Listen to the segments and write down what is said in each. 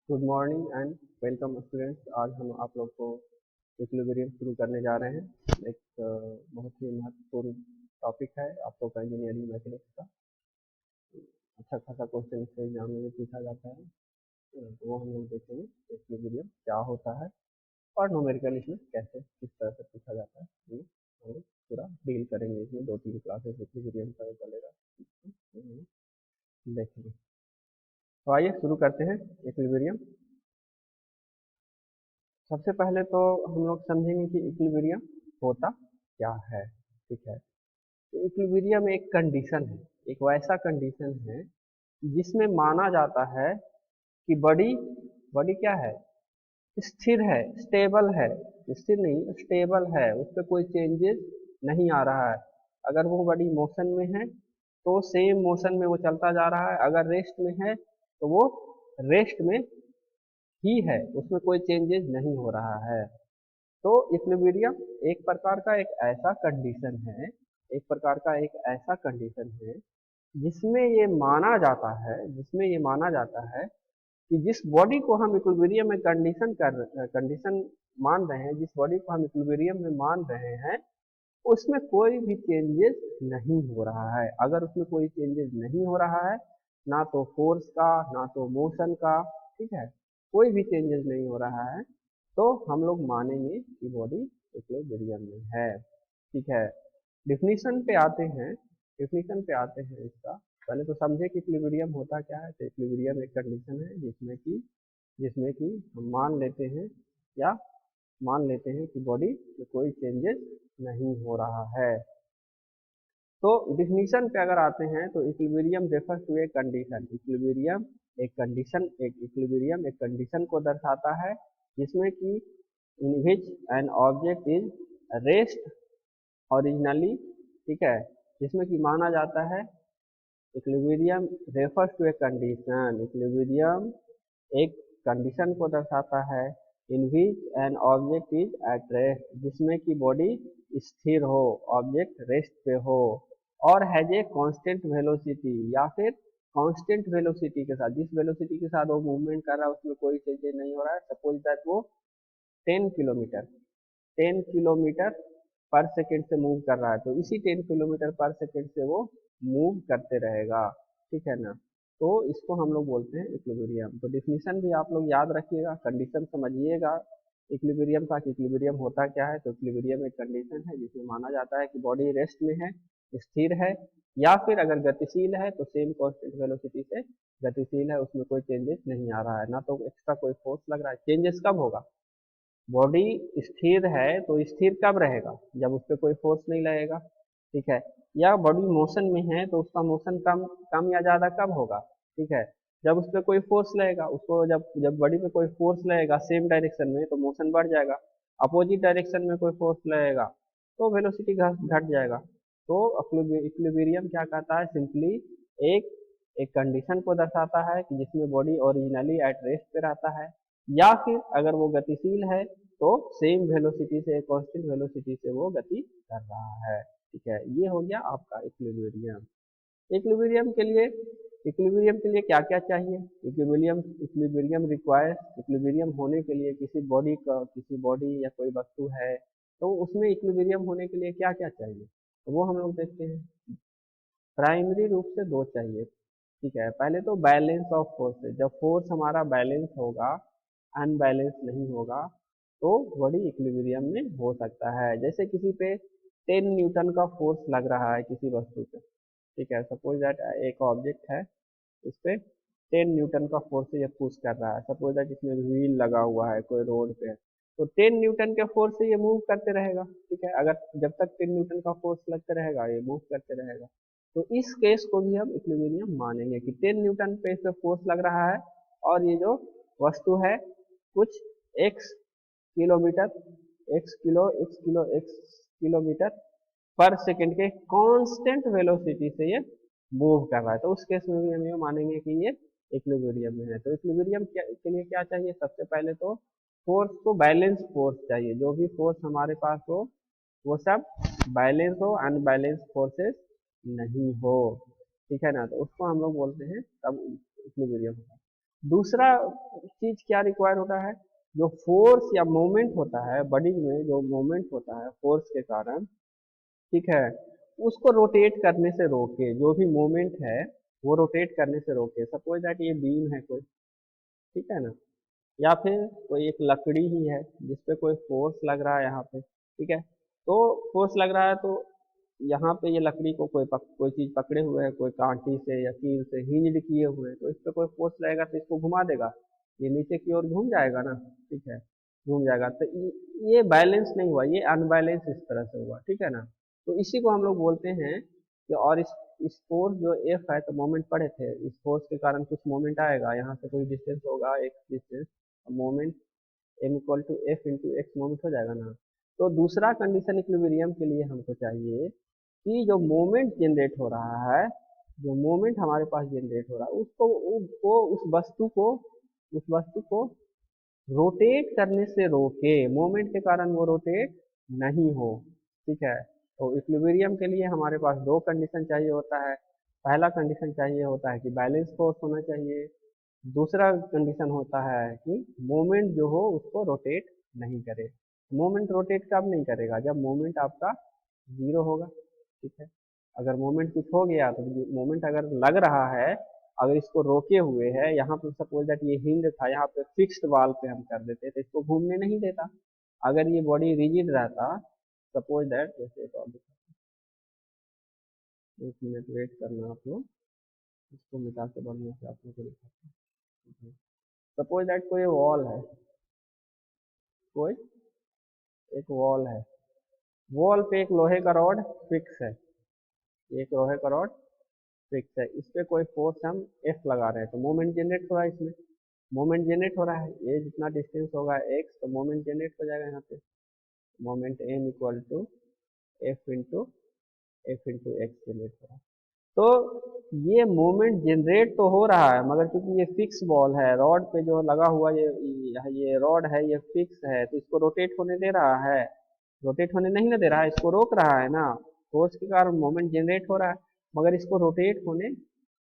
Good morning and welcome students. आज हम आप लोग को इक्विलिब्रियम शुरू करने जा रहे हैं। एक बहुत ही महत्वपूर्ण टॉपिक है आप लोग का इंजीनियरिंग मैथमेटिक्स का। अच्छा खासा क्वेश्चन इसके एग्जाम में पूछा जाता है, तो वो हम लोग देखेंगे इक्विलिब्रियम क्या होता है और न्यूमेरिकल इसमें कैसे किस तरह से पूछा जाता है। ये हम लोग पूरा डील करेंगे, इसमें 2-3 क्लासेस इक्विलिब्रियम का चलेगा, देखेंगे। तो आइए शुरू करते हैं इक्विलिब्रियम। सबसे पहले तो हम लोग समझेंगे कि इक्विलिब्रियम होता क्या है। ठीक है, तो इक्विलिब्रियम एक कंडीशन है, एक वैसा कंडीशन है जिसमें माना जाता है कि बॉडी बॉडी क्या है, स्थिर है, स्टेबल है। स्थिर नहीं, स्टेबल है, उस पर कोई चेंजेस नहीं आ रहा है। अगर वो बॉडी मोशन में है तो सेम मोशन में वो चलता जा रहा है, अगर रेस्ट में है तो वो रेस्ट में ही है, उसमें कोई चेंजेस नहीं हो रहा है। तो इक्विलिब्रियम एक प्रकार का एक ऐसा कंडीशन है, एक प्रकार का एक ऐसा कंडीशन है जिसमें ये माना जाता है, जिसमें ये माना जाता है कि जिस बॉडी को हम इक्विलिब्रियम में कंडीशन मान रहे हैं, जिस बॉडी को हम इक्विलिब्रियम में मान रहे हैं, उसमें कोई भी चेंजेस नहीं हो रहा है। अगर उसमें कोई चेंजेस नहीं हो रहा है, ना तो फोर्स का ना तो मोशन का, ठीक है, कोई भी चेंजेस नहीं हो रहा है, तो हम लोग मानेंगे कि बॉडी इक्विलिब्रियम में है। ठीक है, डिफिनीशन पे आते हैं, डिफिनीशन पे आते हैं इसका। पहले तो समझे कि इक्विलिब्रियम होता क्या है। तो इक्विलिब्रियम एक कंडीशन है जिसमें कि हम मान लेते हैं कि बॉडी में कोई चेंजेस नहीं हो रहा है। तो डिफिनीशन पे अगर आते हैं तो equilibrium refers to a condition. Equilibrium एक कंडीशन को दर्शाता है जिसमें कि in which an object is rest originally, ठीक है, जिसमें कि माना जाता है equilibrium refers to a condition. Equilibrium एक कंडीशन को दर्शाता है in which an object is at rest, जिसमें कि बॉडी स्थिर हो, ऑब्जेक्ट रेस्ट पे हो, और हैज ए कांस्टेंट वेलोसिटी, या फिर कांस्टेंट वेलोसिटी के साथ, जिस वेलोसिटी के साथ वो मूवमेंट कर रहा है उसमें कोई चेंज नहीं हो रहा है। सपोज दैट वो 10 किलोमीटर 10 किलोमीटर पर सेकेंड से मूव कर रहा है, तो इसी 10 किलोमीटर पर सेकेंड से वो मूव करते रहेगा। ठीक है ना, तो इसको हम लोग बोलते हैं इक्विलिब्रियम। तो डिफिनीशन भी आप लोग याद रखिएगा, कंडीशन समझिएगा इक्विलिब्रियम का कि इक्विलिब्रियम होता क्या है। तो इक्विलिब्रियम एक कंडीशन है जिसमें माना जाता है कि बॉडी रेस्ट में है, स्थिर है, या फिर अगर गतिशील है तो सेम कांस्टेंट वेलोसिटी से गतिशील है, उसमें कोई चेंजेस नहीं आ रहा है, ना तो एक्स्ट्रा कोई फोर्स लग रहा है। चेंजेस कब होगा, बॉडी स्थिर है तो स्थिर कब रहेगा, जब उस पर कोई फोर्स नहीं लगेगा। ठीक है, या बॉडी मोशन में है तो उसका मोशन कम कम या ज़्यादा कब होगा, ठीक है, जब उस पर कोई फोर्स लगेगा। उसको जब जब बॉडी पे कोई फोर्स लगेगा सेम डायरेक्शन में तो मोशन बढ़ जाएगा, अपोजिट डायरेक्शन में कोई फोर्स लगेगा तो वेलोसिटी घट जाएगा। तो इक्विलिब्रियम क्या कहता है, सिंपली एक एक कंडीशन को दर्शाता है कि जिसमें बॉडी ओरिजिनली एट रेस्ट पे रहता है, या फिर अगर वो गतिशील है तो सेम वेलोसिटी से, कांस्टेंट वेलोसिटी से वो गति कर रहा है। ठीक है, ये हो गया आपका इक्विलिब्रियम। इक्विलिब्रियम के लिए क्या क्या चाहिए, इक्विलिब्रियम रिक्वायर्स, इक्विलिब्रियम होने के लिए किसी बॉडी या कोई वस्तु है तो उसमें इक्विलिब्रियम होने के लिए क्या क्या चाहिए, तो वो हम लोग देखते हैं। प्राइमरी रूप से दो चाहिए। ठीक है, पहले तो बैलेंस ऑफ फोर्सेज, जब फोर्स हमारा बैलेंस होगा, अनबैलेंस नहीं होगा, तो बॉडी इक्विलिब्रियम में हो सकता है। जैसे किसी पे 10 न्यूटन का फोर्स लग रहा है किसी वस्तु पे, ठीक है, सपोज दैट एक ऑब्जेक्ट है, इस पे 10 न्यूटन का फोर्स से ये पुश कर रहा है। सपोज दैट इसमें व्हील लगा हुआ है कोई रोड पे, तो 10 न्यूटन के फोर्स से ये मूव करते रहेगा। ठीक है, अगर जब तक 10 न्यूटन का फोर्स लगते रहेगा ये मूव करते रहेगा। तो इस केस को भी हम इक्विलिब्रियम मानेंगे कि 10 न्यूटन पे इस पे फोर्स लग रहा है और ये जो वस्तु है कुछ x किलोमीटर x किलोमीटर पर सेकंड के कांस्टेंट वेलोसिटी से ये मूव कर रहा है, तो उस केस में भी हम ये मानेंगे कि ये इक्विलिब्रियम में है। तो इक्विलिब्रियम के लिए क्या चाहिए, सबसे पहले तो फोर्स को बैलेंस फोर्स चाहिए, जो भी फोर्स हमारे पास हो वो सब बैलेंस हो, अनबैलेंस फोर्सेस नहीं हो। ठीक है ना, तो उसको हम लोग बोलते हैं तब इक्विलिब्रियम होगा। दूसरा चीज क्या रिक्वायर होता है, जो फोर्स या मोमेंट होता है बॉडी में, जो मोमेंट होता है फोर्स के कारण, ठीक है, उसको रोटेट करने से रोके, जो भी मोमेंट है वो रोटेट करने से रोके। सपोज दैट ये बीम है कोई, ठीक है ना, या फिर कोई एक लकड़ी ही है जिसपे कोई फोर्स लग रहा है यहाँ पे, ठीक है, तो फोर्स लग रहा है तो यहाँ पे ये लकड़ी को कोई चीज पकड़े हुए है, कोई कांटी से या कील से हिंज्ड किए हुए हैं, तो इस पे कोई फोर्स लगेगा तो इसको घुमा देगा, ये नीचे की ओर घूम जाएगा ना, ठीक है, घूम जाएगा। तो ये बैलेंस नहीं हुआ, ये अनबैलेंस इस तरह से हुआ, ठीक है ना। तो इसी को हम लोग बोलते हैं कि, और इस फोर्स जो एफ है, तो मोमेंट पढ़े थे, इस फोर्स के कारण कुछ मोमेंट आएगा, यहाँ से कोई डिस्टेंस होगा एक distance, moment M equal to F into X moment हो जाएगा ना। तो दूसरा कंडीशन इक्विलिब्रियम के लिए हमको चाहिए कि जो मोमेंट जनरेट हो रहा है, जो मोमेंट हमारे पास जनरेट हो रहा है, उसको उस वस्तु को रोटेट करने से रोके, मोमेंट के कारण वो रोटेट नहीं हो, ठीक है। तो इक्विलिब्रियम के लिए हमारे पास दो कंडीशन चाहिए होता है। पहला कंडीशन चाहिए होता है कि बैलेंस फोर्स होना चाहिए, दूसरा कंडीशन होता है कि मोमेंट जो हो उसको रोटेट नहीं करे। मोमेंट रोटेट कब नहीं करेगा, जब मोमेंट आपका जीरो होगा, ठीक है। अगर मोमेंट कुछ हो गया तो मोमेंट अगर लग रहा है, अगर इसको रोके हुए है, यहाँ पे सपोज दैट ये हिंड था, यहाँ पे फिक्स्ड वाल पे हम कर देते तो इसको घूमने नहीं देता। अगर ये बॉडी रिजिड रहता, सपोज दैट, जैसे एक और एक मिनट वेट करना आप लोग, इसको मिटा के बढ़िया से आप लोग को दिखाते हैं। सपोज दैट कोई वॉल है, कोई एक वॉल है, वॉल पे एक लोहे का रॉड फिक्स है, एक लोहे का रॉड फिक्स है, इस पे कोई फोर्स हम एफ लगा रहे हैं, तो मोमेंट जनरेट हो रहा है, इसमें मोमेंट जनरेट हो रहा है, ये जितना डिस्टेंस होगा एक्स, तो मोमेंट जनरेट हो जाएगा यहाँ पे, moment M equal to F into X generate हो रहा है। तो ये मोमेंट जनरेट तो हो रहा है, मगर क्योंकि ये फिक्स बॉल है, रॉड पे जो लगा हुआ ये रॉड है, ये फिक्स है, तो इसको रोटेट होने दे रहा है, रोटेट होने नहीं ना दे रहा है, इसको रोक रहा है ना, फोर्स के कारण मोमेंट जनरेट हो रहा है, मगर इसको रोटेट होने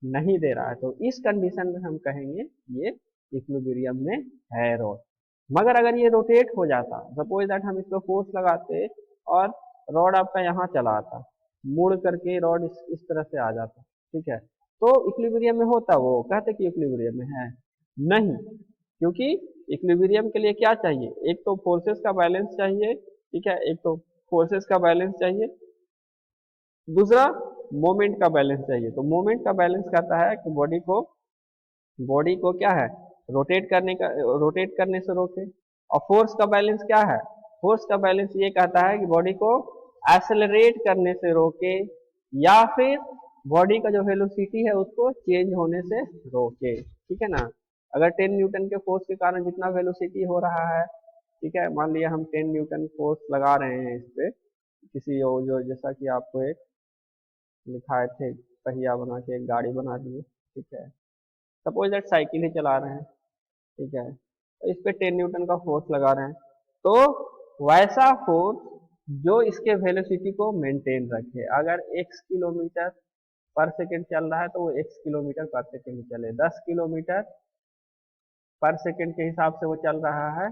नहीं दे रहा है। तो इस कंडीशन में हम कहेंगे ये इक्विलिब्रियम में है रॉड। मगर अगर ये रोटेट हो जाता, सपोज दैट हम इस पर फोर्स लगाते और रॉड आपका यहाँ चला आता, मुड़ करके रॉड इस तरह से आ जाता, ठीक है, तो इक्विलिब्रियम में होता, वो कहते कि इक्विलिब्रियम में है नहीं, क्योंकि इक्विलिब्रियम के लिए क्या चाहिए, एक तो फोर्सेस का बैलेंस चाहिए, ठीक है, एक तो फोर्सेस का बैलेंस चाहिए, दूसरा मोमेंट का बैलेंस चाहिए। तो मोमेंट का बैलेंस कहता है कि बॉडी को क्या है, रोटेट करने से रोके। और फोर्स का बैलेंस क्या है, फोर्स का बैलेंस ये कहता है कि बॉडी को एक्सेलरेट करने से रोके, या फिर बॉडी का जो वेलोसिटी है उसको चेंज होने से रोके, ठीक है ना। अगर 10 न्यूटन के फोर्स के कारण जितना वेलोसिटी हो रहा है, ठीक है, मान लिया हम 10 न्यूटन फोर्स लगा रहे हैं इस पे, किसी जो जैसा कि आपको एक लिखाए थे, पहिया बना के एक गाड़ी बना दिए, ठीक है, सपोज दैट साइकिल ही चला रहे हैं, ठीक है, तो इस पे 10 न्यूटन का फोर्स लगा रहे हैं, तो वैसा फोर्स जो इसके वेलोसिटी को मेंटेन रखे, अगर x किलोमीटर पर सेकेंड चल रहा है तो वो x किलोमीटर पर सेकेंड चले, 10 किलोमीटर पर सेकेंड के हिसाब से वो चल रहा है,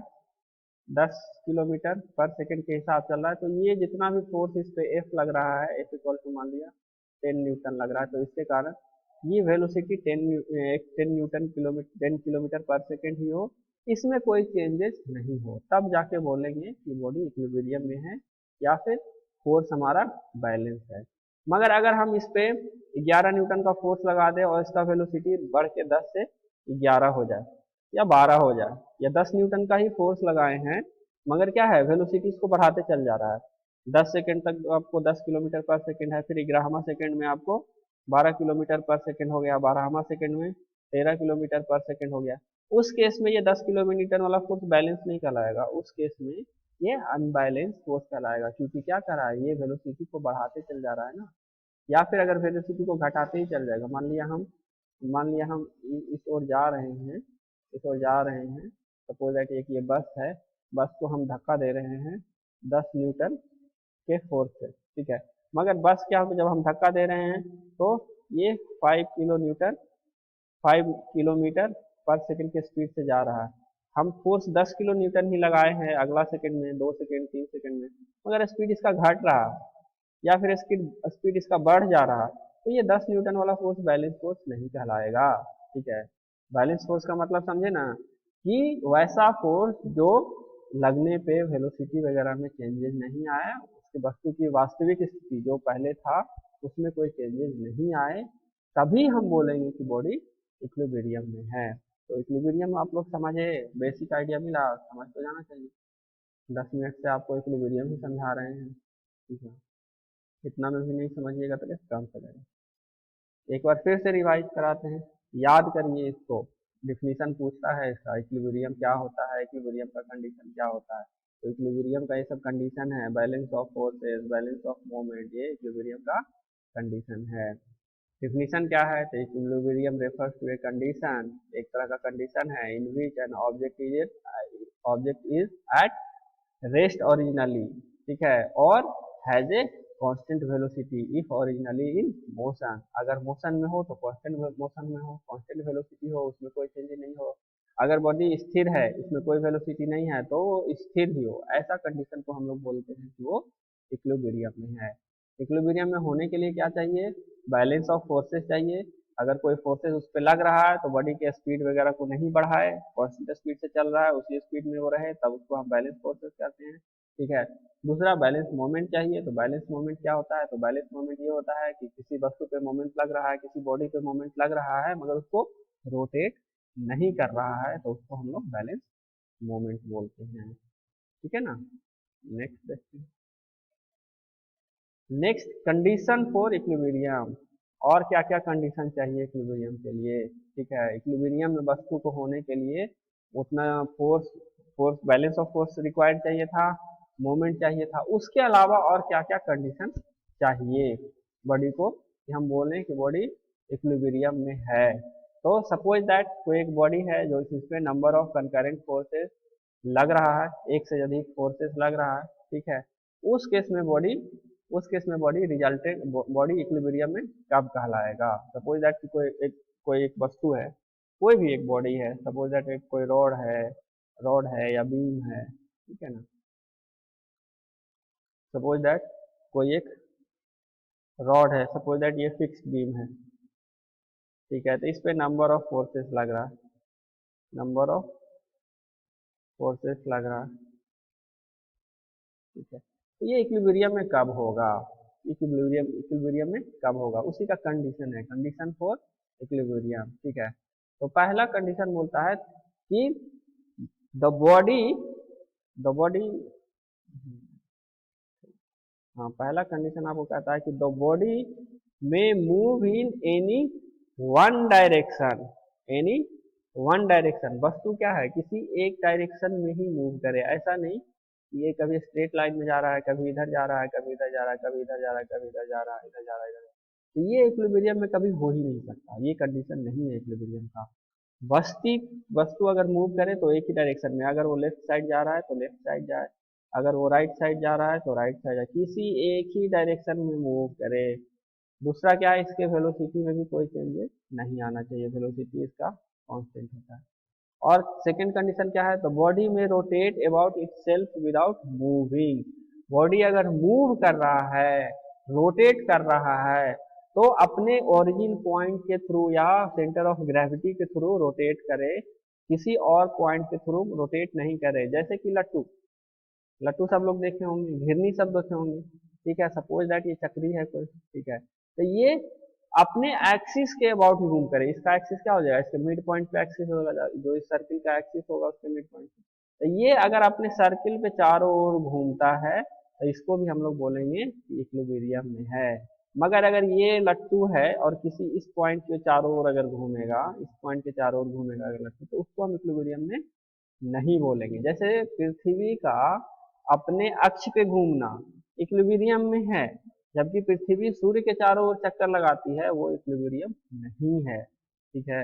10 किलोमीटर पर सेकेंड के हिसाब चल रहा है, तो ये जितना भी फोर्स इस पे F लग रहा है, F इक्वल टू मान लिया 10 न्यूटन लग रहा है, तो इसके कारण ये वेलोसिटी 10 न्यूटन किलोमीटर 10 किलोमीटर पर सेकेंड ही हो, इसमें कोई चेंजेस नहीं हो, तब जाके बोलेंगे कि बॉडी इक्विलिब्रियम में है या फिर फोर्स हमारा बैलेंस है। मगर अगर हम इस पे 11 न्यूटन का फोर्स लगा दें और इसका वेलोसिटी बढ़ के 10 से 11 हो जाए या 12 हो जाए, या 10 न्यूटन का ही फोर्स लगाए हैं, मगर क्या है, वेलोसिटी इसको बढ़ाते चल जा रहा है, 10 सेकेंड तक आपको 10 किलोमीटर पर सेकेंड है, फिर 11वां सेकेंड में आपको 12 किलोमीटर पर सेकेंड हो गया, 12वां सेकेंड में 13 किलोमीटर पर सेकेंड हो गया, उस केस में ये 10 किलोमीटर वाला फोर्स बैलेंस नहीं कहलाएगा, उस केस में ये अनबैलेंस फोर्स कहलाएगा, क्योंकि क्या कर रहा है, ये वेलोसिटी को बढ़ाते चल जा रहा है ना। या फिर अगर वेलोसिटी को घटाते ही चल जाएगा, मान लिया हम इस ओर जा रहे हैं, इस ओर जा रहे हैं, सपोज दैट एक ये बस है, बस को हम धक्का दे रहे हैं 10 न्यूटन के फोर्स से, ठीक है, मगर बस क्या होगा, जब हम धक्का दे रहे हैं तो ये 5 किलोमीटर पर सेकंड की स्पीड से जा रहा है, हम फोर्स 10 किलो न्यूटन ही लगाए हैं अगला सेकंड में, 2 सेकंड 3 सेकंड में, मगर स्पीड इसका घट रहा है या फिर स्पीड स्पीड इसका बढ़ जा रहा है, तो ये 10 न्यूटन वाला फोर्स बैलेंस फोर्स नहीं कहलाएगा। ठीक है, बैलेंस फोर्स का मतलब समझे ना, कि वैसा फोर्स जो लगने पे वेलोसिटी वगैरह में चेंजेस नहीं आए, उसके वस्तु की वास्तविक स्थिति जो पहले था उसमें कोई चेंजेस नहीं आए, तभी हम बोलेंगे कि बॉडी इक्विलिब्रियम में है। तो इक्विलिब्रियम आप लोग समझे, बेसिक आइडिया मिला, समझ तो जाना चाहिए। 10 मिनट से आपको इक्विलिब्रियम ही समझा रहे हैं, ठीक है, इतना में भी नहीं समझिएगा तो कैसे काम चलेगा। एक बार फिर से रिवाइज कराते हैं, याद करिए इसको। डिफिनीशन पूछता है इसका, इक्विलिब्रियम क्या होता है, इक्विलिब्रियम का कंडीशन क्या होता है। तो इक्विलिब्रियम का ये सब कंडीशन है, balance of forces, balance of moment, ये इक्विलिब्रियम का कंडीशन है। डिफिनीशन क्या है, तो equilibrium refers to a condition, एक तरह का कंडीशन है in which an object is at rest originally, ठीक है, और has a constant velocity if originally in motion, अगर मोशन में हो तो कांस्टेंट मोशन में हो, कांस्टेंट वेलोसिटी हो उसमें कोई चेंज नहीं हो, अगर बॉडी स्थिर है इसमें कोई वेलोसिटी नहीं है तो वो स्थिर ही हो, ऐसा कंडीशन को हम लोग बोलते हैं कि वो इक्विलिब्रियम में है। इक्विलिब्रियम में होने के लिए क्या चाहिए, बैलेंस ऑफ फोर्सेस चाहिए, अगर कोई फोर्सेस उस पर लग रहा है तो बॉडी के स्पीड वगैरह को नहीं बढ़ाए, कांस्टेंट स्पीड से चल रहा है उसी स्पीड में वो रहे, तब उसको हम बैलेंस फोर्सेस कहते हैं। ठीक है, दूसरा बैलेंस मोमेंट चाहिए, तो बैलेंस मोमेंट क्या होता है, तो बैलेंस मोमेंट ये होता है कि किसी वस्तु पे मोमेंट लग रहा है, किसी बॉडी पे मोमेंट लग रहा है मगर उसको रोटेट नहीं कर रहा है, तो उसको हम लोग बैलेंस मोमेंट बोलते हैं। ठीक है ना, नेक्स्ट देखते हैं। नेक्स्ट, कंडीशन फॉर इक्विलिब्रियम, और क्या क्या कंडीशन चाहिए इक्विलिब्रियम के लिए। ठीक है, इक्विलिब्रियम में वस्तु को होने के लिए उतना force force balance of force required चाहिए था, मोमेंट चाहिए था, उसके अलावा और क्या क्या कंडीशन चाहिए बॉडी को कि हम बोलें कि बॉडी इक्विलिब्रियम में है। तो सपोज दैट कोई एक बॉडी है जो जिसमें नंबर ऑफ कंकरेंट फोर्सेस लग रहा है, एक से अधिक फोर्सेस लग रहा है, ठीक है, उस केस में बॉडी रिजल्टेंट बॉडी इक्विलिब्रियम में कब कहलाएगा। सपोज दैट कि कोई एक वस्तु है, कोई भी एक बॉडी है, सपोज दैट एक कोई रॉड है या बीम है, ठीक है ना, सपोज दैट कोई एक रॉड है, सपोज दैट ये फिक्स्ड बीम है, ठीक है, तो इस पे नंबर ऑफ फोर्सेस लग रहा है, नंबर ऑफ फोर्सेस लग रहा है, ठीक है, तो ये इक्विलिब्रियम में कब होगा, इक्विलिब्रियम में कब होगा, उसी का कंडीशन है, कंडीशन फॉर इक्विलिब्रियम। ठीक है, तो पहला कंडीशन बोलता है कि द बॉडी द बॉडी हाँ, पहला कंडीशन आपको कहता है कि द बॉडी में move in any one direction, वस्तु क्या है, किसी एक डायरेक्शन में ही मूव करे, ऐसा नहीं कि ये कभी स्ट्रेट लाइन में जा रहा है, कभी इधर जा रहा है, कभी इधर जा रहा है, कभी इधर जा रहा है, कभी इधर जा रहा है, इधर जा रहा है, इधर, तो ये इक्विलिब्रियम में कभी हो ही नहीं सकता, ये कंडीशन नहीं है इक्विलिब्रियम का। वस्तु अगर मूव करे तो एक ही डायरेक्शन में, अगर वो लेफ्ट साइड जा रहा है तो लेफ्ट साइड जाए, अगर वो राइट साइड जा रहा है तो राइट साइड जाए, किसी एक ही डायरेक्शन में मूव करे। दूसरा क्या है, इसके वेलोसिटी में भी कोई चेंजेस नहीं आना चाहिए, वेलोसिटी इसका कांस्टेंट होता है। और सेकंड कंडीशन क्या है, तो बॉडी में rotate about itself without moving, body अगर मूव कर रहा है, रोटेट कर रहा है, तो अपने ओरिजिन पॉइंट के थ्रू या सेंटर ऑफ ग्रेविटी के थ्रू रोटेट करे, किसी और पॉइंट के थ्रू रोटेट नहीं करे। जैसे कि लट्टू लट्टू सब लोग देखे होंगे, घिरनी सब देखे होंगे, ठीक है, सपोज दैट ये चक्री है कोई, ठीक है, तो ये अपने एक्सिस के अबाउट ही घूम करे, इसका एक्सिस क्या हो जाएगा, इसके मिड पॉइंट पे एक्सिस होगा, जो इस सर्किल का एक्सिस होगा उसके मिड पॉइंट पे, तो ये अगर अपने सर्किल पे चारों ओर घूमता है तो इसको भी हम लोग बोलेंगे कि इक्विलिब्रियम में है। मगर अगर ये लट्टू है और किसी इस पॉइंट के चारों ओर अगर घूमेगा, इस पॉइंट के चारों ओर घूमेगा अगर लट्टू, तो उसको हम इक्विलिब्रियम में नहीं बोलेंगे। जैसे पृथ्वी का अपने अक्ष पे घूमना इक्विलिब्रियम में है, जबकि पृथ्वी सूर्य के चारों ओर चक्कर लगाती है, वो इक्विलिब्रियम नहीं है। ठीक है,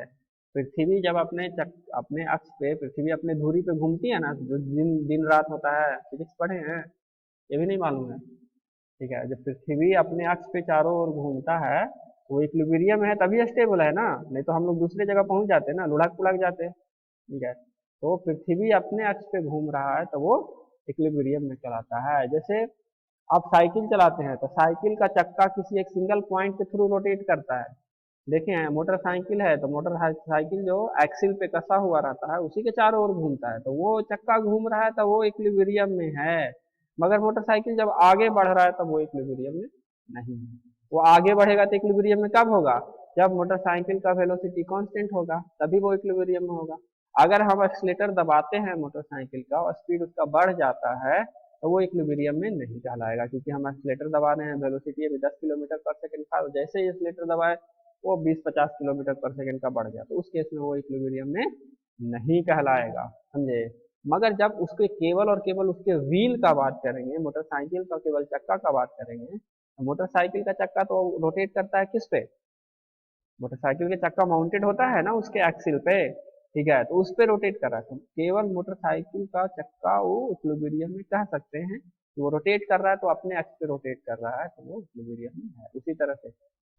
पृथ्वी जब अपने अक्ष पे, पृथ्वी अपने धुरी पे घूमती है ना, जो दिन दिन रात होता है, फिजिक्स पढ़े हैं, ये भी नहीं मालूम है। ठीक है, जब पृथ्वी अपने अक्ष पे चारों ओर घूमता है वो इक्विलिब्रियम है तभी स्टेबल है ना, नहीं तो हम लोग दूसरी जगह पहुंच जाते हैं ना, लुढ़क पुढ़क जाते हैं। ठीक है, तो पृथ्वी अपने अक्ष पे घूम रहा है तो वो इक्विलिब्रियम में कहलाता है। जैसे आप साइकिल चलाते हैं तो साइकिल का चक्का किसी एक सिंगल पॉइंट के थ्रू रोटेट करता है। देखे हैं, मोटरसाइकिल है तो मोटरसाइकिल जो एक्सिल पे कसा हुआ रहता है उसी के चारों ओर घूमता है, तो वो चक्का घूम रहा है तो वो इक्विलिब्रियम में है। मगर मोटरसाइकिल जब आगे बढ़ रहा है तब वो इक्विलिब्रियम में नहीं है। वो आगे बढ़ेगा तो इक्विलिब्रियम में कब होगा, जब मोटरसाइकिल का वेलोसिटी कांस्टेंट होगा, तभी वो इक्विलिब्रियम में होगा। अगर हम एक्सीलेटर दबाते हैं मोटरसाइकिल का और स्पीड उसका बढ़ जाता है तो वो इक्विलिब्रियम में नहीं कहलाएगा, क्योंकि हम एक्सीलेटर दबा रहे हैं, वेलोसिटी अभी 10 किलोमीटर पर सेकंड था, जैसे ही एक्सीलेटर दबाए वो 20-50 किलोमीटर पर सेकंड का बढ़ गया, तो उस केस में वो इक्विलिब्रियम में नहीं कहलाएगा, समझे। मगर जब उसके केवल और केवल उसके व्हील का बात करेंगे, मोटरसाइकिल का केवल चक्का का बात करेंगे, तो मोटरसाइकिल का चक्का तो रोटेट करता है किस पे, मोटरसाइकिल के चक्का माउंटेड होता है ना उसके एक्सिल पे। ठीक है, तो उस पे रोटेट कर रहा है, तो केवल मोटरसाइकिल का चक्का वो इक्विलिब्रियम में कह सकते हैं कि वो रोटेट कर रहा है, तो अपने एक्स पे रोटेट कर रहा है तो वो इक्विलिब्रियम में है। उसी तरह से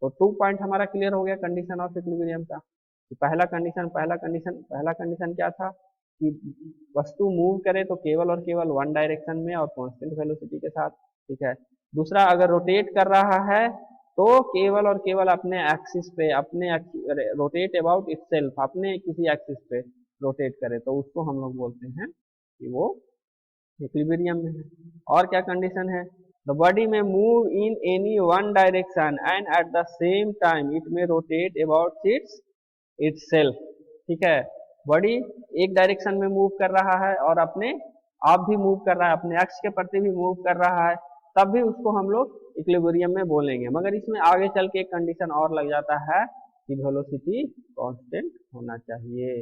तो 2 पॉइंट हमारा क्लियर हो गया कंडीशन ऑफ इक्विलिब्रियम का। तो पहला कंडीशन क्या था कि वस्तु मूव करे तो केवल और केवल वन डायरेक्शन में और कांस्टेंट वेलोसिटी के साथ। ठीक है, दूसरा अगर रोटेट कर रहा है तो केवल और केवल अपने एक्सिस पे, अपने रोटेट अबाउट इटसेल्फ, अपने किसी एक्सिस पे रोटेट करे तो उसको हम लोग बोलते हैं कि वो इक्विलिब्रियम में है। और क्या कंडीशन है, द बॉडी में move in any one direction and at the same time it में रोटेट अबाउट इटसेल्फ। ठीक है, बॉडी एक डायरेक्शन में मूव कर रहा है और अपने आप भी मूव कर रहा है, अपने एक्स के प्रति भी मूव कर रहा है, तब भी उसको हम लोग इक्विलिब्रियम में बोलेंगे। मगर इसमें आगे चल के एक कंडीशन और लग जाता है कि वेलोसिटी कांस्टेंट होना चाहिए,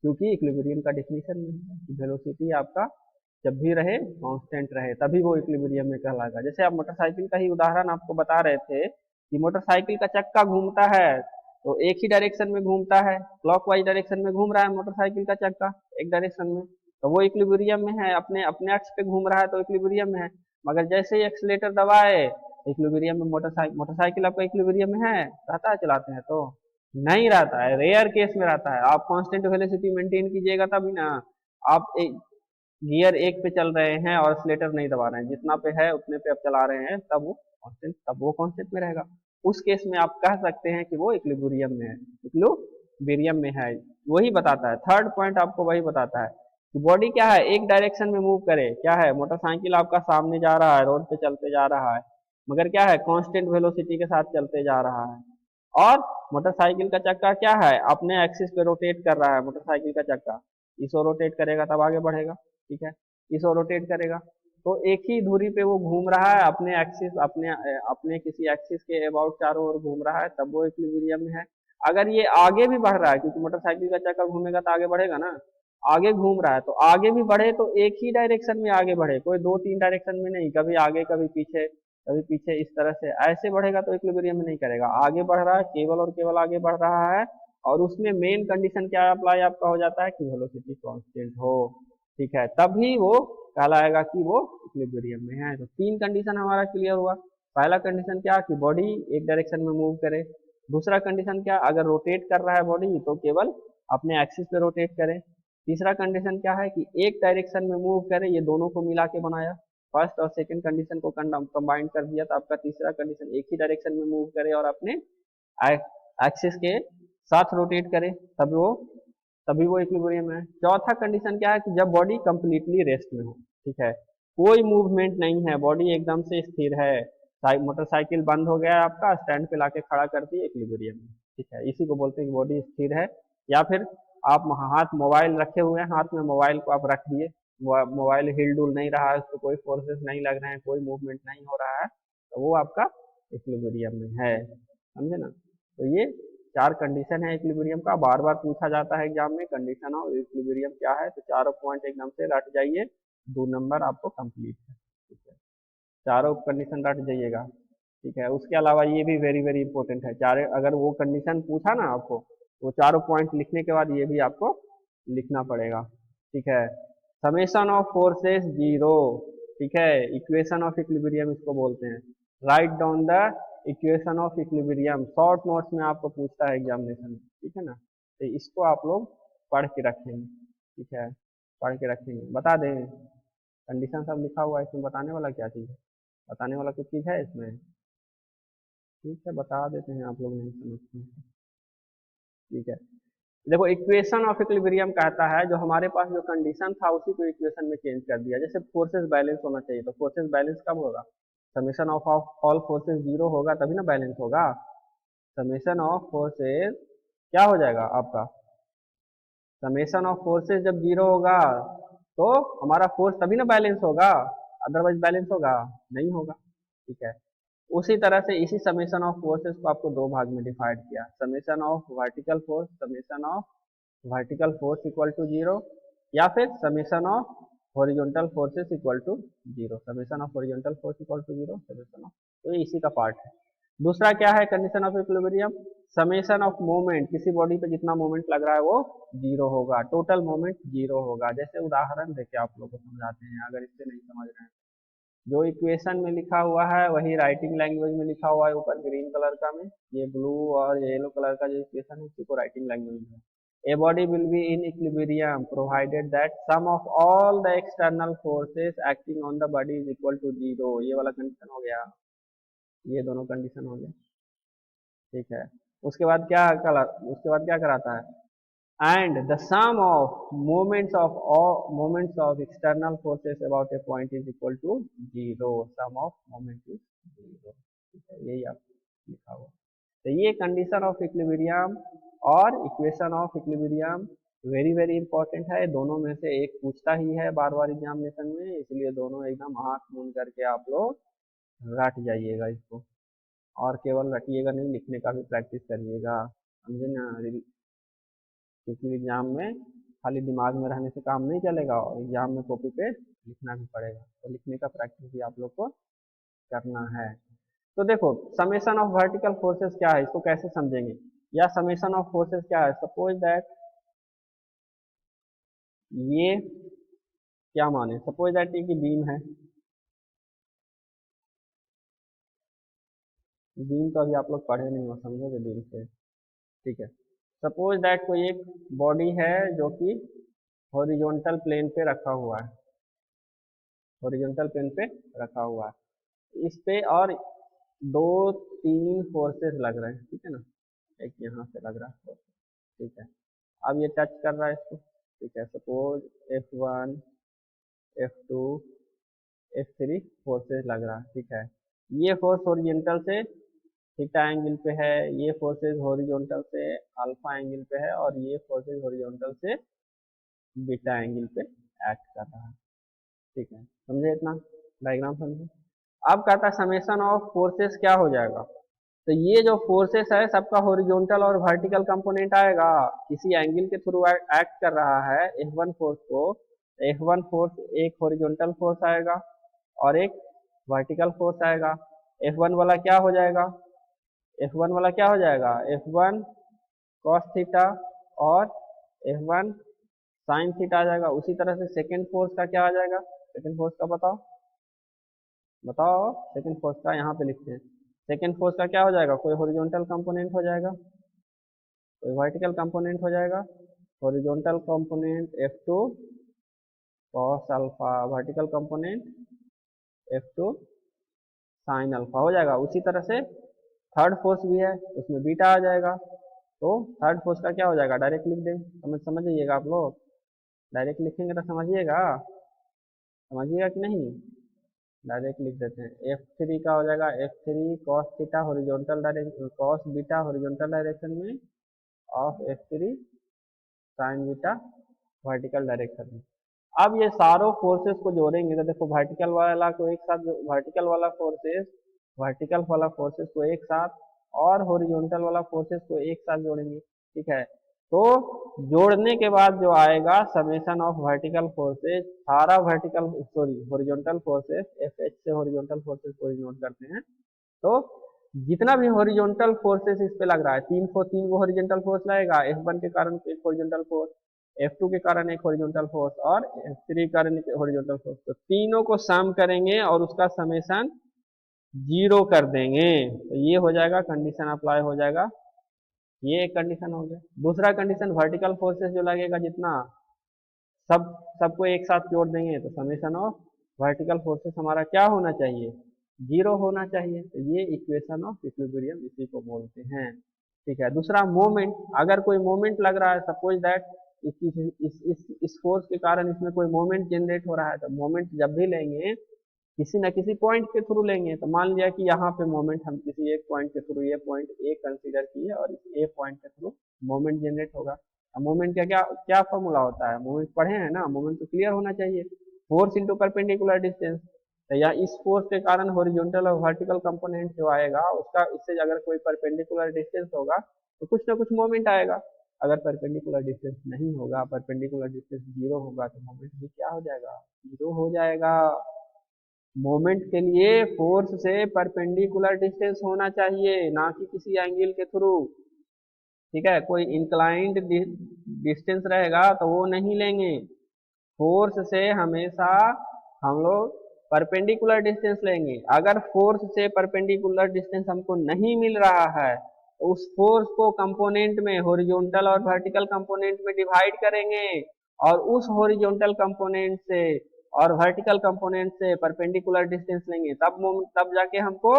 क्योंकि इक्विलिब्रियम का डेफिनेशन में है कि वेलोसिटी आपका जब भी रहे कांस्टेंट रहे तभी वो इक्विलिब्रियम में कहलाएगा। जैसे आप मोटरसाइकिल का ही उदाहरण आपको बता रहे थे कि मोटरसाइकिल का चक्का घूमता है तो एक ही डायरेक्शन में घूमता है, क्लॉकवाइज डायरेक्शन में घूम रहा है मोटरसाइकिल का चक्का एक डायरेक्शन में, तो वो इक्विलिब्रियम में है, अपने अपने अक्ष पे घूम रहा है तो इक्विलिब्रियम में है। मगर जैसे ही एक्सीलेटर दबाए इक्विलिब्रियम में मोटरसाइकिल आपका इक्विलिब्रियम में है, रहता है, चलाते हैं तो नहीं रहता है, रेयर केस में रहता है। आप कांस्टेंट वेलोसिटी मेंटेन कीजिएगा तभी ना। आप एक गियर एक पे चल रहे हैं और एक्सीलेटर नहीं दबा रहे हैं, जितना पे है उतने पे आप चला रहे हैं, तब वो कांस्टेंट में रहेगा। उस केस में आप कह सकते हैं कि वो इक्विलिब्रियम में है, इक्विलिब्रियम में है। वही बताता है, थर्ड पॉइंट आपको वही बताता है कि बॉडी क्या है, एक डायरेक्शन में मूव करे। क्या है, मोटरसाइकिल आपका सामने जा रहा है, रोड पे चलते जा रहा है, मगर क्या है, कांस्टेंट वेलोसिटी के साथ चलते जा रहा है। और मोटरसाइकिल का चक्का क्या है, अपने एक्सिस पे रोटेट कर रहा है, मोटरसाइकिल का चक्का इस ओर रोटेट करेगा तब आगे बढ़ेगा। ठीक है, इस ओर रोटेट करेगा तो एक ही धुरी पे वो घूम रहा है, अपने एक्सिस, अपने किसी एक्सिस के अबाउट चारों ओर घूम रहा है, तब वो इक्विलिब्रियम में है। अगर ये आगे भी बढ़ रहा है, क्योंकि मोटरसाइकिल का चक्का घूमेगा तो आगे बढ़ेगा ना, आगे घूम रहा है तो आगे भी बढ़े तो एक ही डायरेक्शन में आगे बढ़े, कोई 2-3 डायरेक्शन में नहीं, कभी आगे कभी पीछे कभी पीछे, इस तरह से ऐसे बढ़ेगा तो इक्विलिब्रियम में नहीं करेगा। आगे बढ़ रहा है, केवल और केवल आगे बढ़ रहा है, और उसमें मेन कंडीशन क्या अप्लाई आपका हो जाता है कि वेलोसिटी कांस्टेंट हो। ठीक है, तभी वो कहलाएगा कि वो इक्विलिब्रियम में है। तो 3 कंडीशन हमारा क्लियर हुआ। पहला कंडीशन क्या कि बॉडी एक डायरेक्शन में मूव करे। दूसरा कंडीशन क्या, अगर रोटेट कर रहा है बॉडी तो केवल अपने एक्सिस पे रोटेट करे। तीसरा कंडीशन क्या है कि एक डायरेक्शन में मूव करे, ये दोनों को मिला के बनाया, फर्स्ट और सेकंड कंडीशन को कंबाइन कर दिया, तो आपका तीसरा कंडीशन एक ही डायरेक्शन में मूव करे और अपने एक्सिस के साथ रोटेट करे, तभी वो इक्विलिब्रियम है। चौथा कंडीशन क्या है कि जब बॉडी कंप्लीटली रेस्ट में हो। ठीक है, कोई मूवमेंट नहीं है, बॉडी एकदम से स्थिर है, मोटरसाइकिल बंद हो गया आपका, स्टैंड पे लाके खड़ा कर दिए, इक्विलिब्रियम में। ठीक है, इसी को बोलते हैं कि बॉडी स्थिर है। या फिर आप हाथ मोबाइल रखे हुए हैं, हाथ में मोबाइल को आप रख दिए, मोबाइल हिल डुल नहीं रहा है, उसको कोई फोर्सेस नहीं लग रहे हैं, कोई मूवमेंट नहीं हो रहा है, तो वो आपका इक्विलिब्रियम में है, समझे ना। तो ये 4 कंडीशन है इक्विलिब्रियम का, बार बार पूछा जाता है एग्जाम में, कंडीशन ऑफ इक्विलिब्रियम क्या है, तो चारों पॉइंट एकदम से रट जाइए, 2 नंबर आपको कंप्लीट है। ठीक है, चारों कंडीशन रट जाइएगा। ठीक है, उसके अलावा ये भी वेरी वेरी इंपॉर्टेंट है, अगर वो कंडीशन पूछा ना आपको, वो चारों पॉइंट लिखने के बाद ये भी आपको लिखना पड़ेगा। ठीक है, समेशन ऑफ फोर्सेस 0। ठीक है, इक्वेशन ऑफ इक्विलिब्रियम इसको बोलते हैं। Write down the equation of equilibrium, short notes में आपको पूछता है एग्जामिनेशन में, ठीक है ना। तो इसको आप लोग पढ़ के रखेंगे, ठीक है, पढ़ के रखेंगे। बता दें कंडीशन सब लिखा हुआ है इसमें, बताने वाला क्या चीज़ है, बताने वाला कुछ चीज़ है इसमें, ठीक है, बता देते हैं, आप लोग नहीं समझते हैं, ठीक है। देखो इक्वेशन ऑफ इक्विलिब्रियम कहता है जो हमारे पास जो कंडीशन था उसी को इक्वेशन में चेंज कर दिया। जैसे फोर्सेस बैलेंस होना चाहिए, तो फोर्सेस बैलेंस कब होगा, summation of all forces zero होगा तभी ना बैलेंस होगा। समेशन ऑफ फोर्सेस क्या हो जाएगा आपका, समेशन ऑफ फोर्सेस जब जीरो होगा तो हमारा फोर्स तभी ना बैलेंस होगा, अदरवाइज बैलेंस होगा, नहीं होगा, ठीक है। उसी तरह से इसी समेशन ऑफ फोर्सेस को आपको दो भाग में डिवाइड किया, summation of vertical force, summation of vertical force equal to zero, या फिर summation of horizontal forces equal to zero, summation of horizontal force equal to zero, summation of, तो ये इसी का पार्ट है। दूसरा क्या है condition of equilibrium, summation of moment, किसी बॉडी पे जितना मोमेंट लग रहा है वो जीरो होगा, टोटल मोमेंट जीरो होगा। जैसे उदाहरण देके आप लोग को समझाते हैं अगर इससे नहीं समझ रहे हैं, जो इक्वेशन में लिखा हुआ है वही राइटिंग लैंग्वेज में लिखा हुआ है ऊपर ग्रीन कलर का में, ये ब्लू और येलो कलर का जो इक्वेशन है उसी को राइटिंग लैंग्वेज में, a body will be in equilibrium provided that sum of all the external forces acting on the body is equal to zero, ये वाला कंडीशन हो गया, ये दोनों कंडीशन हो गए, ठीक है। उसके बाद क्या उसके बाद क्या कराता है, and the sum of moments of all moments of external forces about a point is equal to zero, sum of moment is zero, ठीक है, यही आप लिखा हुआ। तो ये कंडीशन ऑफ इक्विलिब्रियम और equation of equilibrium very very important है, दोनों में से एक पूछता ही है बार बार एग्जामिनेशन में, इसलिए दोनों एकदम आंख मूंद करके आप लोग रट जाइएगा इसको, और केवल रटिएगा नहीं, लिखने का भी प्रैक्टिस करिएगा, समझे ना, क्योंकि एग्जाम में खाली दिमाग में रहने से काम नहीं चलेगा, और एग्जाम में कॉपी पे लिखना भी पड़ेगा, तो लिखने का प्रैक्टिस भी आप लोग को करना है। तो देखो समेशन ऑफ वर्टिकल फोर्सेस क्या है, इसको कैसे समझेंगे, या समेशन ऑफ फोर्सेस क्या है, सपोज दैट ये क्या माने, सपोज दैट ये की बीम है, बीम तो अभी आप लोग पढ़े नहीं हो, समझोगे बीम से, ठीक है। सपोज दैट कोई एक बॉडी है जो कि हॉरिजॉन्टल प्लेन पे रखा हुआ है, हॉरिजॉन्टल प्लेन पे रखा हुआ है इस पे, और दो तीन फोर्सेस लग रहे हैं, ठीक है ना, एक यहाँ से लग रहा है, ठीक है। अब ये टच कर रहा है इसको, ठीक है, suppose F1 F2 F3 forces लग रहा है, ठीक है। ये फोर्स हॉरिजॉन्टल से थीटा एंगल पे है, ये फोर्सेस हॉरिजॉन्टल से अल्फा एंगल पे है, और ये फोर्सेस हॉरिजॉन्टल से बीटा एंगल पे एक्ट कर रहा है, ठीक है, समझे इतना, डायग्राम समझे। अब कहता है समेशन ऑफ फोर्सेस क्या हो जाएगा, तो ये जो फोर्सेस है सबका हॉरिजॉन्टल और वर्टिकल कंपोनेंट आएगा, किसी एंगल के थ्रू एक्ट कर रहा है F1 फोर्स को, F1 फोर्स एक हॉरिजॉन्टल फोर्स आएगा और एक वर्टिकल फोर्स आएगा। F1 वाला क्या हो जाएगा, F1 वाला क्या हो जाएगा, F1 cos थीटा और F1 sin थीटा आ जाएगा। उसी तरह से सेकेंड फोर्स का क्या आ जाएगा, सेकेंड फोर्स का बताओ, बताओ सेकेंड फोर्स का, यहाँ पे लिखते हैं, सेकेंड फोर्स का क्या हो जाएगा, कोई हॉरिजॉन्टल कंपोनेंट हो जाएगा, कोई वर्टिकल कंपोनेंट हो जाएगा, horizontal component F2 cos alpha, vertical component F2 sin alpha हो जाएगा। उसी तरह से थर्ड फोर्स भी है, उसमें बीटा आ जाएगा, तो थर्ड फोर्स का क्या हो जाएगा, डायरेक्ट लिख दें, समझिएगा आप लोग, डायरेक्ट लिखेंगे तो समझिएगा, समझिएगा कि नहीं, डायरेक्ट लिख देते हैं। F3 का हो जाएगा F3 cos theta horizontal direction, cos beta horizontal direction में, of F3 sin beta vertical direction में। अब ये सारों फोर्सेस को जोड़ेंगे तो देखो वर्टिकल वाला को एक साथ, वर्टिकल वाला फोर्सेस को एक साथ, और हॉरिजॉन्टल वाला फोर्सेस को एक साथ जोड़ेंगे, ठीक है। तो जोड़ने के बाद जो आएगा समेशन ऑफ वर्टिकल फोर्सेस, सारा vertical sorry horizontal forces, FH से हॉरिजॉन्टल फोर्सेस को नोट करते हैं, तो जितना भी हॉरिजॉन्टल फोर्सेस इस पे लग रहा है, तीन को हॉरिजॉन्टल फोर्स लगेगा, F1 के कारण एक हॉरिजॉन्टल फोर्स, F2 के कारण एक हॉरिजॉन्टल फोर्स, और F3 के कारण एक हॉरिजॉन्टल फोर्स, तो तीनों को सम करेंगे और उसका समेशन जीरो कर देंगे। तो ये हो जाएगा, कंडीशन अप्लाई हो जाएगा। ये एक कंडीशन हो गया। दूसरा कंडीशन, वर्टिकल फोर्सेस जो लगेगा जितना, सब सबको एक साथ जोड़ देंगे तो समेशन ऑफ वर्टिकल फोर्सेस हमारा क्या होना चाहिए, जीरो होना चाहिए। तो ये इक्वेशन ऑफ इक्विलिब्रियम इसी को बोलते हैं। ठीक है। दूसरा मोमेंट, अगर कोई मोमेंट लग रहा है, सपोज दैट इस फोर्स के कारण इसमें कोई मोमेंट जनरेट हो रहा है, तो मोमेंट जब भी लेंगे किसी न किसी पॉइंट के थ्रू लेंगे। तो मान लिया कि यहाँ पे मोमेंट हम किसी एक पॉइंट के थ्रू, ये पॉइंट ए कंसीडर किए और इस ए पॉइंट के थ्रू मोमेंट जनरेट होगा। अब मोमेंट का क्या क्या फॉर्मूला होता है, मोमेंट पढ़े हैं ना, मोमेंट तो क्लियर होना चाहिए, फोर्स इंटू परपेंडिकुलर डिस्टेंस। तो या इस फोर्स के कारण हॉरिजॉन्टल और वर्टिकल कंपोनेंट जो आएगा उसका, इससे अगर कोई परपेंडिकुलर डिस्टेंस होगा तो कुछ ना कुछ मोमेंट आएगा। अगर परपेंडिकुलर डिस्टेंस नहीं होगा, परपेंडिकुलर डिस्टेंस जीरो होगा, तो मोमेंट भी क्या हो जाएगा, जीरो हो जाएगा। मोमेंट के लिए फोर्स से परपेंडिकुलर डिस्टेंस होना चाहिए, ना कि किसी एंगल के थ्रू। ठीक है। कोई इंक्लाइंड डिस्टेंस रहेगा तो वो नहीं लेंगे। फोर्स से हमेशा हम लोग परपेंडिकुलर डिस्टेंस लेंगे। अगर फोर्स से परपेंडिकुलर डिस्टेंस हमको नहीं मिल रहा है तो उस फोर्स को कंपोनेंट में, हॉरिजॉन्टल और वर्टिकल कंपोनेंट में डिवाइड करेंगे, और उस हॉरिजॉन्टल कंपोनेंट से और वर्टिकल कंपोनेंट से परपेंडिकुलर डिस्टेंस लेंगे, तब जाके हमको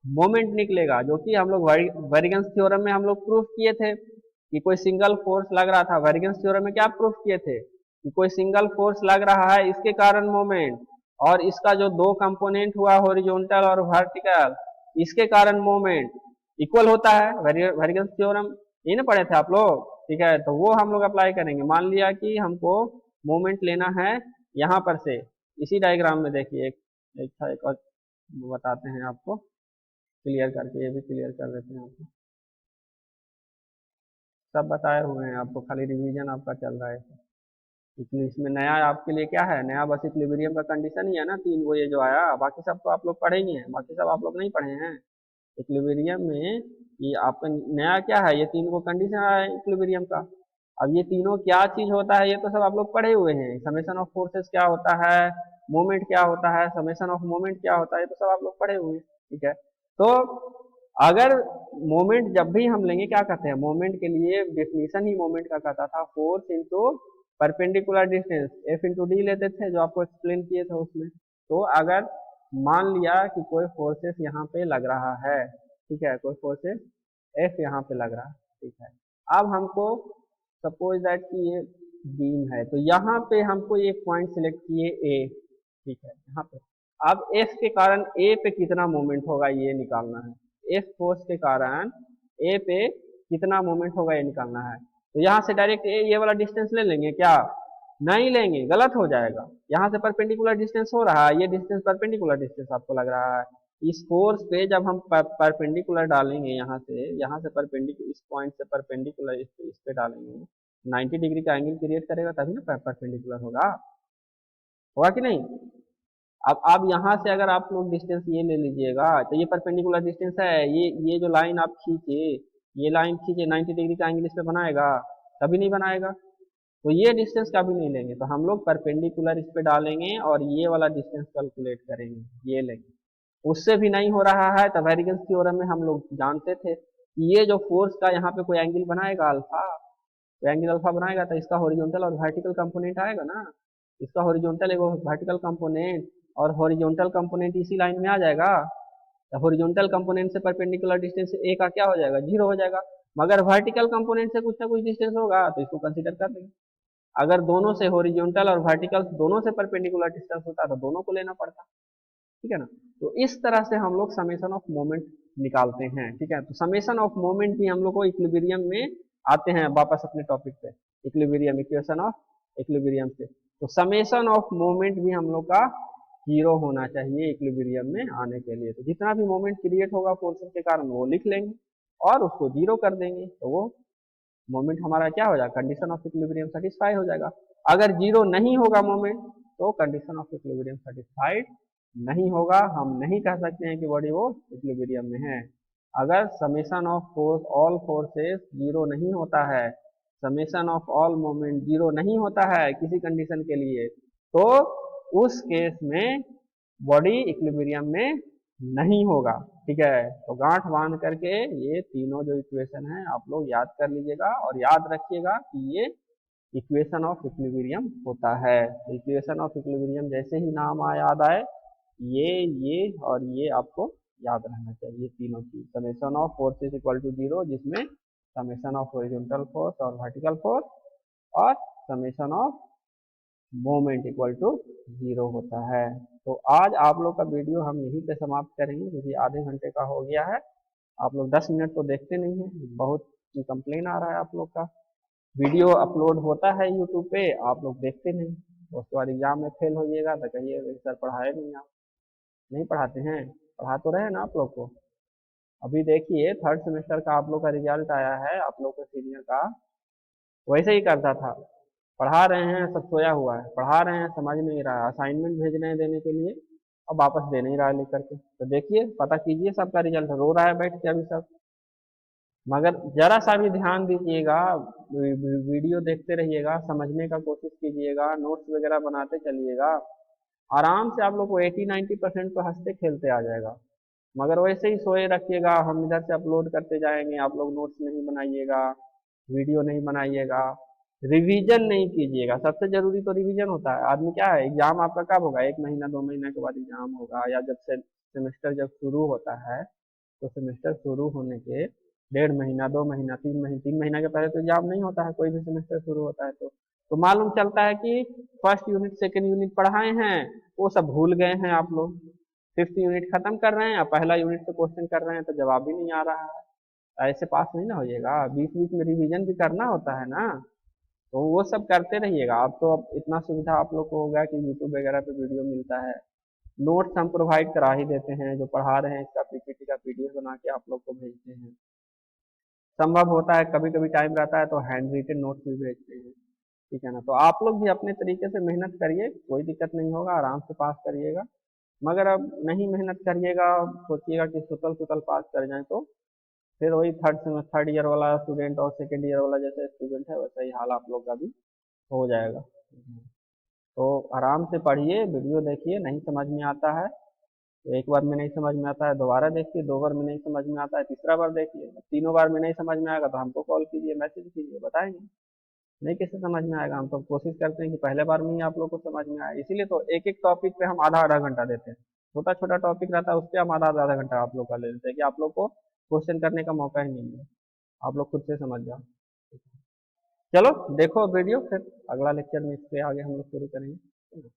मोमेंट निकलेगा। जो कि हम लोग वेरिगेंस थ्योरम में हम लोग प्रूफ किए थे कि कोई सिंगल फोर्स लग रहा था। वेरिगेंस थ्योरम में क्या प्रूफ किए थे कि कोई सिंगल फोर्स लग रहा है, इसके कारण मोमेंट, और इसका जो दो कंपोनेंट हुआ हॉरिजॉन्टल और वर्टिकल, इसके कारण मोमेंट इक्वल होता है। वेरिगेंस थ्योरम ये ना पढ़े थे आप लोग। ठीक है। तो वो हम लोग अप्लाई करेंगे। मान लिया कि हमको मोमेंट लेना है यहाँ पर से, इसी डायग्राम में देखिए, एक और बताते हैं आपको क्लियर करके, ये भी क्लियर कर देते हैं आपको। सब बताए हुए हैं आपको, खाली रिवीजन आपका चल रहा है। इसलिए इसमें नया आपके लिए क्या है, नया बस इक्विलिब्रियम का कंडीशन ही है ना, तीन वो ये जो आया, बाकी सब तो आप लोग पढ़े ही हैं, बाकी सब आप लोग नहीं पढ़े हैं। इक्विलिब्रियम में ये आपका नया क्या है, ये तीन को कंडीशन आया है इक्विलिब्रियम का। अब ये तीनों क्या चीज होता है, ये तो सब आप लोग पढ़े हुए हैं। समेशन ऑफ फोर्सेस क्या होता है, मोमेंट क्या होता है, समेशन ऑफ मोमेंट क्या होता है, ये तो सब आप लोग पढ़े हुए हैं। ठीक है। तो अगर मोमेंट जब भी हम लेंगे, क्या कहते हैं, मोमेंट के लिए डेफिनेशन ही मोमेंट का कहता था force into perpendicular distance, F into D लेते थे, जो आपको एक्सप्लेन किए थे उसमें। तो अगर मान लिया कि कोई फोर्सेस यहाँ पे लग रहा है, ठीक है, कोई फोर्सेस एफ यहाँ पे लग रहा है, ठीक है। अब हमको सपोज दैट कि ये बीम है, तो यहाँ पे हमको एक पॉइंट सिलेक्ट किए ए, ठीक है, यहाँ पे। अब एफ के कारण ए पे कितना मोमेंट होगा ये निकालना है। एफ फोर्स के कारण ए पे कितना मोमेंट होगा ये निकालना है। तो यहाँ से डायरेक्ट ये वाला डिस्टेंस ले लेंगे क्या, नहीं लेंगे, गलत हो जाएगा। यहाँ से परपेंडिकुलर डिस्टेंस हो रहा है, ये डिस्टेंस परपेंडिकुलर डिस्टेंस आपको लग रहा है। इस फोर्स पे जब हम परपेंडिकुलर डालेंगे, यहाँ से परपेंडिकुलर, इस पॉइंट से परपेंडिकुलर इस पे डालेंगे, 90 डिग्री का एंगल क्रिएट करेगा, तभी ना परपेंडिकुलर होगा, होगा कि नहीं। अब आप यहाँ से अगर आप लोग डिस्टेंस ये ले लीजिएगा, तो ये परपेंडिकुलर डिस्टेंस है, ये जो लाइन आप खींचे, ये लाइन खींचे, 90 डिग्री का एंगल इस पे बनाएगा, कभी नहीं बनाएगा। तो ये डिस्टेंस कभी नहीं लेंगे, तो हम लोग परपेंडिकुलर इस पे डालेंगे और ये वाला डिस्टेंस कैलकुलेट करेंगे, ये लेंगे। उससे भी नहीं हो रहा है तो वेरिगेंस थ्योरम में हम लोग जानते थे कि ये जो फोर्स का यहाँ पे कोई एंगल बनाएगा अल्फा, तो एंगल अल्फा बनाएगा तो इसका हॉरिजॉन्टल और वर्टिकल कंपोनेंट आएगा ना, इसका हॉरिजॉन्टल एगो वर्टिकल कंपोनेंट, और हॉरिजॉन्टल कंपोनेंट इसी लाइन में आ जाएगा। तो हॉरिजॉन्टल कंपोनेंट से परपेंडिकुलर डिस्टेंस ए का क्या हो जाएगा, जीरो हो जाएगा। मगर वर्टिकल कंपोनेंट से कुछ ना कुछ डिस्टेंस होगा तो इसको कंसीडर कर लेंगे। अगर दोनों से हॉरिजॉन्टल और वर्टिकल दोनों से परपेंडिकुलर डिस्टेंस होता तो दोनों को लेना पड़ता। ठीक है ना। तो इस तरह से हम लोग समेशन ऑफ मोमेंट निकालते हैं। ठीक है। तो समेशन ऑफ मोमेंट भी हम लोग को इक्विलिब्रियम में आते हैं, वापस अपने टॉपिक पे, इक्विलिब्रियम, इक्वेशन ऑफ इक्विलिब्रियम से। तो समेशन ऑफ मोमेंट भी हम लोग का जीरो होना चाहिए इक्विलिब्रियम में आने के लिए। तो जितना भी मोमेंट क्रिएट होगा फोर्सेस के कारण वो लिख लेंगे और उसको जीरो कर देंगे, तो वो मोमेंट हमारा क्या हो जाएगा, कंडीशन ऑफ इक्विलिब्रियम सेटिस्फाई हो जाएगा। अगर जीरो नहीं होगा मोमेंट तो कंडीशन ऑफ इक्विलिब्रियम सेटिस्फाइड नहीं होगा, हम नहीं कह सकते हैं कि बॉडी वो इक्विलिब्रियम में है। अगर summation of force all forces zero नहीं होता है, summation of all moment zero नहीं होता है किसी कंडीशन के लिए, तो उस केस में बॉडी इक्विलिब्रियम में नहीं होगा। ठीक है, तो गांठ बांध करके ये तीनों जो इक्वेशन है आप लोग याद कर लीजिएगा और याद रखिएगा कि ये इक्वेशन ऑफ इक्विलिब्रियम होता है। इक्वेशन ऑफ इक्विलिब्रियम जैसे ही नाम याद आए, ये और ये आपको याद रहना चाहिए, तीनों चीज। Summation of forces equal to zero, जिसमें समेशन ऑफ हॉरिजॉन्टल फोर्स और वर्टिकल फोर्स और summation of moment equal to zero होता है। तो आज आप लोग का वीडियो हम यहीं पे समाप्त करेंगे, क्योंकि आधे घंटे का हो गया है। आप लोग 10 मिनट तो देखते नहीं हैं, बहुत कंप्लेन आ रहा है आप लोग का। वीडियो अपलोड होता है यूट्यूब पे, आप लोग देखते नहीं, तो उसके बाद एग्जाम में फेल होइएगा तो कहिए सर पढ़ाए नहीं, आप नहीं पढ़ाते हैं। पढ़ा तो रहे ना आप लोग को। अभी देखिए थर्ड सेमेस्टर का आप लोग का रिजल्ट आया है, आप लोग के सीनियर का वैसे ही करता था। पढ़ा रहे हैं, सब सोया हुआ है, पढ़ा रहे हैं, समझ नहीं रहा है, असाइनमेंट भेज रहे हैं देने के लिए, अब वापस दे नहीं रहा है लेकर के। तो देखिए, पता कीजिए, सबका रिजल्ट रो रहा है बैठ के अभी सब। मगर जरा सा भी ध्यान दीजिएगा, वीडियो देखते रहिएगा, समझने का कोशिश कीजिएगा, नोट्स वगैरह बनाते चलिएगा, आराम से आप लोग को 80-90% तो हंसते खेलते आ जाएगा। मगर वैसे ही सोए रखिएगा, हम इधर से अपलोड करते जाएंगे, आप लोग नोट्स नहीं बनाइएगा, वीडियो नहीं बनाइएगा, रिवीजन नहीं कीजिएगा। सबसे जरूरी तो रिवीजन होता है। आदमी क्या है, एग्जाम आपका कब होगा, 1 महीना 2 महीना के बाद एग्जाम होगा, या जब से सेमेस्टर जब शुरू होता है, तो सेमेस्टर शुरू होने के 1.5 महीना 2 महीना 3 महीने, 3 महीना के पहले तो एग्जाम नहीं होता है, कोई भी सेमेस्टर शुरू होता है तो मालूम चलता है कि फर्स्ट यूनिट सेकेंड यूनिट पढ़ाए हैं, वो सब भूल गए हैं आप लोग। फिफ्थ यूनिट खत्म कर रहे हैं, या पहला यूनिट से क्वेश्चन कर रहे हैं तो जवाब भी नहीं आ रहा है। ऐसे पास नहीं ना होइएगा, बीच बीच में रिवीजन भी करना होता है ना, तो वो सब करते रहिएगा। अब तो अब इतना सुविधा आप लोग को हो गया कि यूट्यूब वगैरह पे वीडियो मिलता है, नोट्स हम प्रोवाइड करा ही देते हैं, जो पढ़ा रहे हैं इसका पीपीटी का पीडीएफ बना के आप लोग को भेजते हैं। संभव होता है कभी कभी टाइम रहता है तो हैंड रिटेन नोट्स भी भेजते हैं। ठीक है ना, तो आप लोग भी अपने तरीके से मेहनत करिए, कोई दिक्कत नहीं होगा, आराम से पास करिएगा। मगर अब नहीं मेहनत करिएगा, सोचिएगा कि सुतल सुतल पास कर जाए, तो फिर वही थर्ड ईयर वाला स्टूडेंट और सेकेंड ईयर वाला जैसे स्टूडेंट है वैसा ही हाल आप लोग का भी हो जाएगा। तो आराम से पढ़िए, वीडियो देखिए, नहीं समझ में आता है तो एक बार में नहीं समझ में आता है दोबारा देखिए, 2 बार में नहीं समझ में आता है तीसरा बार देखिए, तीनों बार में नहीं समझ में आएगा तो हमको कॉल कीजिए, मैसेज कीजिए, बताएंगे। नहीं कैसे समझ में आएगा, हम तो कोशिश करते हैं कि पहले बार में ही आप लोग को समझ में आए, इसीलिए तो एक एक टॉपिक पे हम आधा आधा घंटा देते हैं। छोटा छोटा टॉपिक रहता है उस पर हम आधा आधा घंटा आप लोग का ले लेते हैं, कि आप लोग को क्वेश्चन करने का मौका ही नहीं है, आप लोग खुद से समझ जाओ। चलो देखो वीडियो, फिर अगला लेक्चर में इस पे आगे हम लोग शुरू करेंगे।